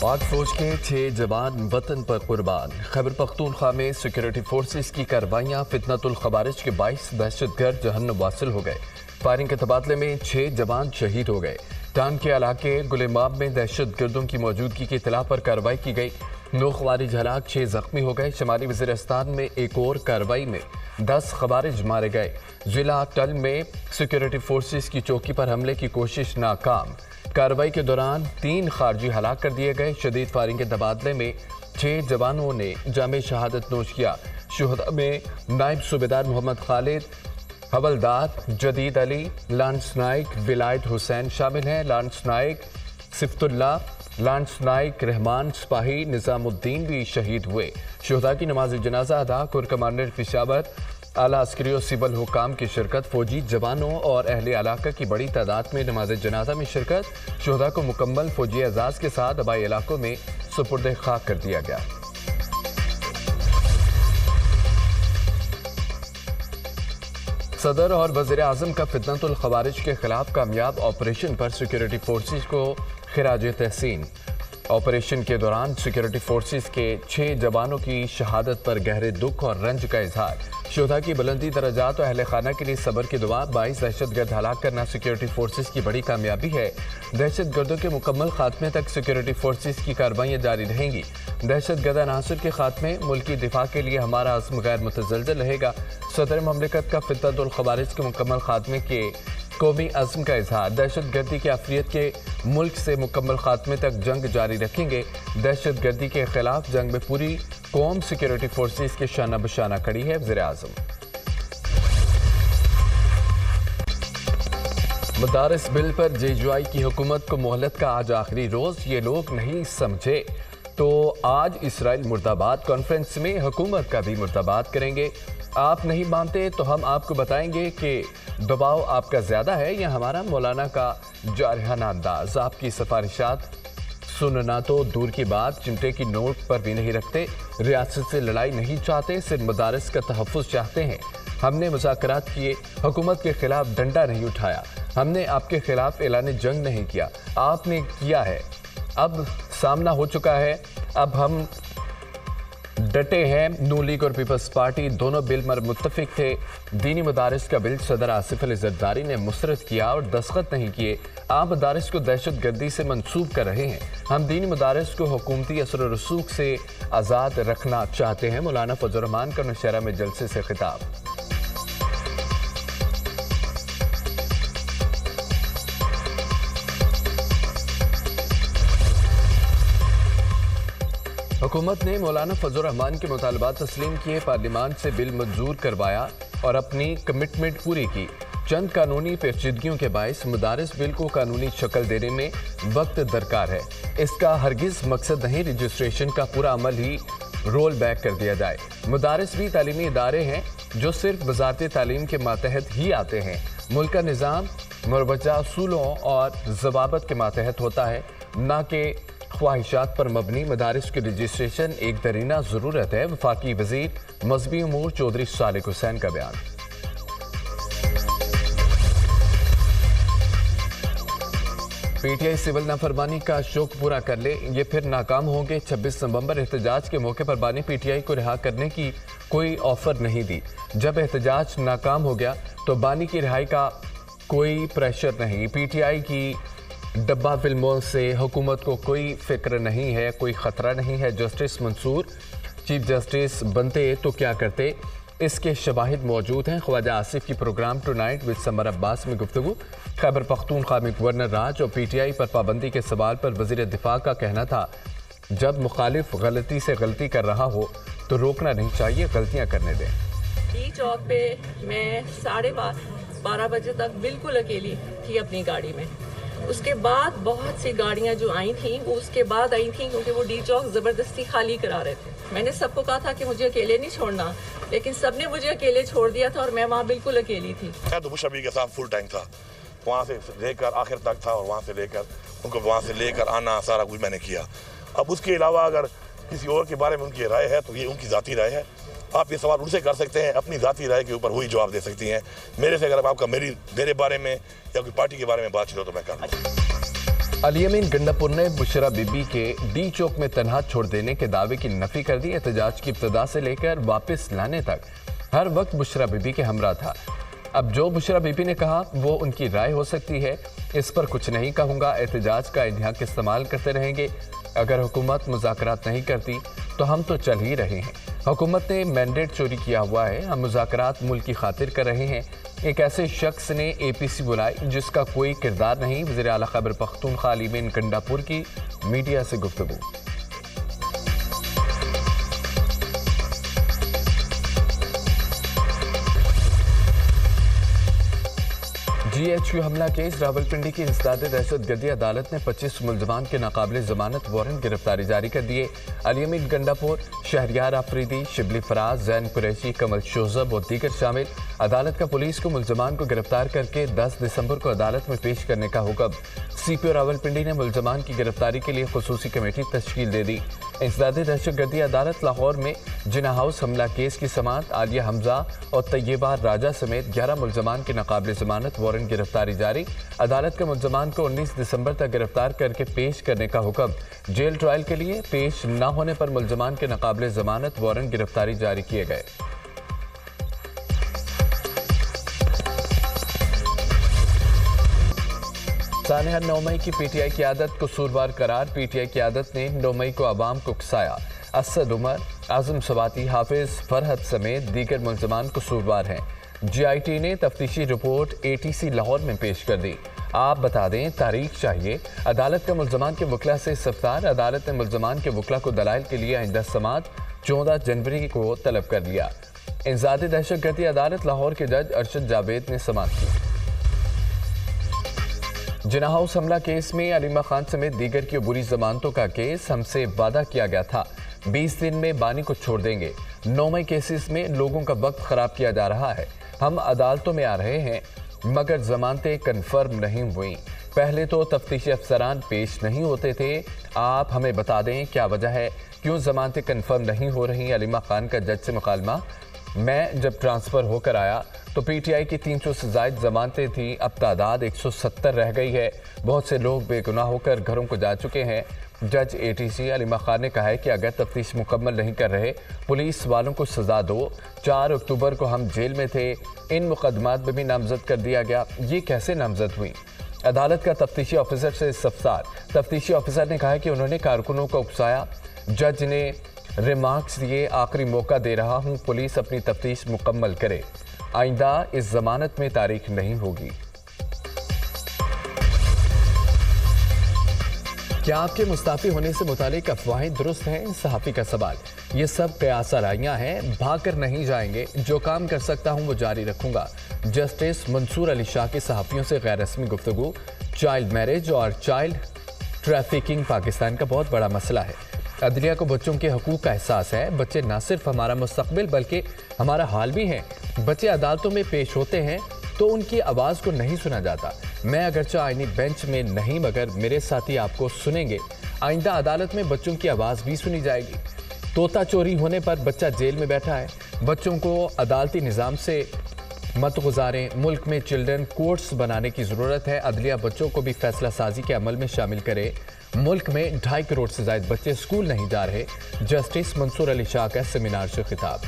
पाक फौज के 6 जवान वतन पर कुर्बान। खैबर पख्तूनख्वा में सिक्योरिटी फोर्सेस की कार्रवाइयां फितनतुल खवारिज के 22 दहशतगर्द जहन्नम वासिल हो गए। फायरिंग के तबादले में 6 जवान शहीद हो गए। टांग के इलाके गुलेमाब में दहशतगर्दों की मौजूदगी की इत्तला पर कार्रवाई की गई। 9 खवारिज हलाक, 6 जख्मी हो गए। शुमाली वज़ीरिस्तान में एक और कार्रवाई में 10 खवारिज मारे गए। जिला टल में सिक्योरिटी फोर्सेस की चौकी पर हमले की कोशिश नाकाम। कार्रवाई के दौरान 3 खारजी हलाक कर दिए गए। शदीद फायरिंग के तबादले में 6 जवानों ने जामे शहादत नोश किया। शुहदा में नायब सूबेदार मोहम्मद खालिद, हवलदार जदीद अली, लांस नाइक विलायत हुसैन शामिल हैं। लांस नाइक सिफ्तुल्ला, लांस नाइक रहमान सिपाही निजामुद्दीन भी शहीद हुए। शुहदा की नमाज जनाजा अदा कोर कमांडर पेशावर, आला अस्करी और सिविल हुकाम की शिरकत। फौजी जवानों और अहले इलाका की बड़ी तादाद में नमाज जनाजा में शिरकत। शुहदा को मुकम्मल फौजी एजाज के साथ आबाई इलाकों में सुपुर्द खाक कर दिया गया। सदर और वज़ीर आज़म का फितनतुल खवारिज के खिलाफ कामयाब ऑपरेशन पर सिक्योरिटी फोर्सेस को खिराज तहसीन। ऑपरेशन के दौरान सिक्योरिटी फोर्सेस के 6 जवानों की शहादत पर गहरे दुख और रंज का इजहार। शुहदा की बुलंदी दर्जात और अहले खाना के लिए सब्र की दुआ। 22 दहशतगर्द हलाक करना सिक्योरिटी फोर्सेस की बड़ी कामयाबी है। दहशतगर्दों के मुकम्मल खात्मे तक सिक्योरिटी फोर्सेस की कार्रवाइयाँ जारी रहेंगी। दहशतगर्द अनासर के खात्मे, मुल्की दिफा के लिए हमारा अज़्म गैर मुतज़लज़ल रहेगा। सदर ममलिकत का फितनतुल खवारिज के मुकम्मल खात्मे के कौमी अज़्म का इजहार। दहशतगर्दी की आफियत के मुल्क से मुकम्मल खात्मे तक जंग जारी रखेंगे। दहशतगर्दी के खिलाफ जंग में पूरी कौम सिक्योरिटी फोर्सेस के शाना बशाना खड़ी है। वज़ीर आज़म मदारस बिल पर जेजुआई की हुकूमत को मोहलत का आज आखिरी रोज। ये लोग नहीं समझे तो आज इसराइल मुर्दाबाद कॉन्फ्रेंस में हुकूमत का भी मुर्दाबाद करेंगे। आप नहीं मानते तो हम आपको बताएंगे कि दबाव आपका ज़्यादा है या हमारा। मौलाना का जारहाना अंदाज। आपकी सिफारिशात सुनना तो दूर की बात, चिमटे की नोट पर भी नहीं रखते। रियासत से लड़ाई नहीं चाहते, सिर्फ मदारस का तहफ़्फ़ुज़ चाहते हैं। हमने मुज़ाकरात किए, हुकूमत के खिलाफ डंडा नहीं उठाया। हमने आपके खिलाफ ऐलान जंग नहीं किया, आपने किया है। अब सामना हो चुका है। अब हम डटे हैं। नून लीग और पीपल्स पार्टी दोनों बिल पर मुत्तफिक थे। दीनी मदारिस का बिल सदर आसिफ अली जरदारी ने मुस्तरद किया और दस्तखत नहीं किए। आप मदारिस को दहशत गर्दी से मंसूब कर रहे हैं। हम दीनी मदारिस को हुकूमती असर रसूख से आज़ाद रखना चाहते हैं। मौलाना फजल रहमान का नौशहरा में जलसे से खिताब। हुकूमत ने मौलाना फजल रहमान के मुतालबात तस्लीम किए, पार्लियामान से बिल मंजूर करवाया और अपनी कमिटमेंट पूरी की। चंद कानूनी पेचीदगियों के बायस मदारिस बिल को कानूनी शक्ल देने में वक्त दरकार है। इसका हरगिज मकसद नहीं रजिस्ट्रेशन का पूरा अमल ही रोल बैक कर दिया जाए। मदारिस भी तालीमी इदारे हैं जो सिर्फ वजारत तालीम के मातहत ही आते हैं। मुल्क का निज़ाम मुरवजा असूलों और ज़वाबत के मातहत होता है, ना कि ख्वाहिशात पर मबनी। मदारिस की रजिस्ट्रेशन एक दरीना ज़रूरत है। वफाकी वज़ीर मजहबी उमूर चौधरी सालिक हुसैन का बयान। पीटीआई सिविल नाफरमानी का शौक पूरा कर ले, ये फिर नाकाम होंगे। 26 नवंबर एहतजाज के मौके पर बानी पीटीआई को रिहा करने की कोई ऑफर नहीं दी। जब एहतजाज नाकाम हो गया तो बानी की रिहाई का कोई प्रेशर नहीं। पीटीआई की डब्बा फिल्मों से हुकूमत को कोई फिक्र नहीं है, कोई ख़तरा नहीं है। जस्टिस मंसूर चीफ जस्टिस बनते तो क्या करते, इसके शवाहिद मौजूद हैं। ख्वाजा आसिफ की program tonight with Samar Abbas में गुफ्तगू। खैबर पख्तूनख्वा में गवर्नर राज और पीटीआई पर पाबंदी के सवाल पर वज़ीर दिफा का कहना था, जब मुखालिफ गलती से गलती कर रहा हो तो रोकना नहीं चाहिए, गलतियाँ करने दें। डी चौक पे मैं 12:30 बजे तक बिल्कुल अकेली थी अपनी गाड़ी में। उसके बाद बहुत सी गाड़ियां जो आई थी वो उसके बाद आई थी, क्योंकि वो डी चौक ज़बरदस्ती खाली करा रहे थे। मैंने सबको कहा था कि मुझे अकेले नहीं छोड़ना, लेकिन सबने मुझे अकेले छोड़ दिया था और मैं वहाँ बिल्कुल अकेली थी। तो मुशरफी के साथ फुल टैंक था, वहाँ से लेकर आखिर तक था और वहाँ से लेकर उनको वहाँ से लेकर आना सारा कुछ मैंने किया। अब उसके अलावा अगर किसी और के बारे में उनकी राय है तो ये उनकी ज़ाती राय है। आप ये सवाल उनसे कर सकते हैं, अपनी ज़ाती राय के ऊपर वही जवाब दे सकती हैं। मेरे से अगर आपका मेरे बारे में या कोई पार्टी के बारे में बातचीत हो तो मैं कर अलियमीन गंडापुर ने बुशरा बीबी के डी चौक में तनहा छोड़ देने के दावे की नफी कर दी। एहतजाज की इब्तदा से लेकर वापस लाने तक हर वक्त बुशरा बीबी के हमरा था। अब जो बुशरा बीबी ने कहा वो उनकी राय हो सकती है, इस पर कुछ नहीं कहूंगा। एहतजाज का इन हक इस्तेमाल करते रहेंगे। अगर हुकूमत मुज़ाकरात नहीं करती तो हम तो चल ही रहे हैं। हुकूमत ने मैंडेट चोरी किया हुआ है, हम मुज़ाकरात मुल्क की खातिर कर रहे हैं। एक ऐसे शख्स ने APC बुलाई जिसका कोई किरदार नहीं। वज़ीर आला खैबर पख्तूनख्वा अलियमीन गंडापुर की मीडिया से गुफ्तगू। GHQ हमला केस रावलपिंडी की इंसदादे दहशतगर्दी अदालत ने 25 मुल्ज़मान के नाकाबिले जमानत वारंट गिरफ्तारी जारी कर दिए। अलियमीन गंडापुर, शहरियार आफरीदी, शिबली फराज, जैन कुरैशी, कमल शोजब और दीगर शामिल। अदालत का पुलिस को मुल्ज़मान को गिरफ्तार करके 10 दिसंबर को अदालत में पेश करने का हुक्म। CPO रावलपिंडी ने मुल्ज़मान की गिरफ्तारी के लिए खुसूसी कमेटी तश्कील दे दी। इंसदादे दहशतगर्दी अदालत लाहौर में जिना हाउस हमला केस की समाअत आलिया हमजा और तैयबा राजा समेत 11 मुल्ज़मान के नाकाबिले जमानत वारंट गिरफ्तारी जारी। अदालत के मुल्ज़मान को 19 दिसंबर तक गिरफ्तार करके पेश करने का हुक्म। जेल ट्रायल के लिए पेश न होने पर मुल्ज़मान के नाकाबिले जमानत वारंट गिरफ्तारी जारी किए गए। सानिया 9 मई की PTI की आदत कसूरवार करार। PTI की आदत ने 9 मई को आवाम को उकसाया। असद उमर, आजम सवाती, हाफिज फरहद समेत दीगर मुल्ज़मान कसूरवार हैं। GIT ने तफ्तीशी रिपोर्ट ATC लाहौर में पेश कर दी। आप बता दें, तारीख चाहिए। अदालत का मुल्ज़मान के वकला से इस्तफ़सार। अदालत ने मुल्ज़मान के वकला को दलाइल के लिए आइंदा समाअत 14 जनवरी को तलब कर लिया। इंसदादे दहशतगर्दी अदालत लाहौर के जज अरशद जावेद ने समाअत की। जिना हाउस हमला केस में अलीमा खान समेत दीगर की अबूरी जमानतों का केस। हमसे वादा किया गया था 20 दिन में बानी को छोड़ देंगे। 9 मई केसेस में लोगों का वक्त खराब किया जा रहा है। हम अदालतों में आ रहे हैं मगर जमानतें कन्फर्म नहीं हुई। पहले तो तफ्तीशी अफसरान पेश नहीं होते थे। आप हमें बता दें क्या वजह है, क्यों जमानतें कन्फर्म नहीं हो रही। अलीमा खान का जज से मुकालमा। मैं जब ट्रांसफ़र होकर आया तो PTI की 300 से ज़ायद जमानतें थी, अब तादाद 170 रह गई है। बहुत से लोग बेगुनाह होकर घरों को जा चुके हैं। जज ATC अलीमा खान ने कहा है कि अगर तफ्तीश मुकम्मल नहीं कर रहे पुलिस वालों को सज़ा दो। 4 अक्टूबर को हम जेल में थे, इन मुकदमात में भी नामजद कर दिया गया। ये कैसे नामजद हुई। अदालत का तफ्तीशी ऑफिसर से इस्तफ़सार। तफ्तीशी ऑफिसर ने कहा कि उन्होंने कारकुनों को उकसाया। जज ने रिमार्क्स दिए, आखिरी मौका दे रहा हूं, पुलिस अपनी तफ्तीश मुकम्मल करे। आइंदा इस जमानत में तारीख नहीं होगी। क्या आपके मुस्ताफी होने से मुतालिक अफवाहें दुरुस्त हैं? सहाफ़ी का सवाल। ये सब कयास आराइयां हैं, भाग कर नहीं जाएंगे। जो काम कर सकता हूं वो जारी रखूंगा। जस्टिस मंसूर अली शाह के सहाफ़ियों से गैर रस्मी गुफ्तगू। चाइल्ड मैरिज और चाइल्ड ट्रैफिकिंग पाकिस्तान का बहुत बड़ा मसला है। अदलिया को बच्चों के हकूक़ का एहसास है। बच्चे न सिर्फ हमारा मुस्तकबिल बल्कि हमारा हाल भी हैं। बच्चे अदालतों में पेश होते हैं तो उनकी आवाज़ को नहीं सुना जाता। मैं अगरचे आईनी बेंच में नहीं मगर मेरे साथी आपको सुनेंगे। आइंदा अदालत में बच्चों की आवाज़ भी सुनी जाएगी। तोता चोरी होने पर बच्चा जेल में बैठा है। बच्चों को अदालती निज़ाम से मत गुजारें। मुल्क में चिल्ड्रन कोर्ट्स बनाने की ज़रूरत है। अदलिया बच्चों को भी फैसला साजी के अमल में शामिल करे। मुल्क में 2.5 करोड़ से ज़ायद बच्चे स्कूल नहीं जा रहे। जस्टिस मंसूर अली शाह का सेमिनार से खिताब।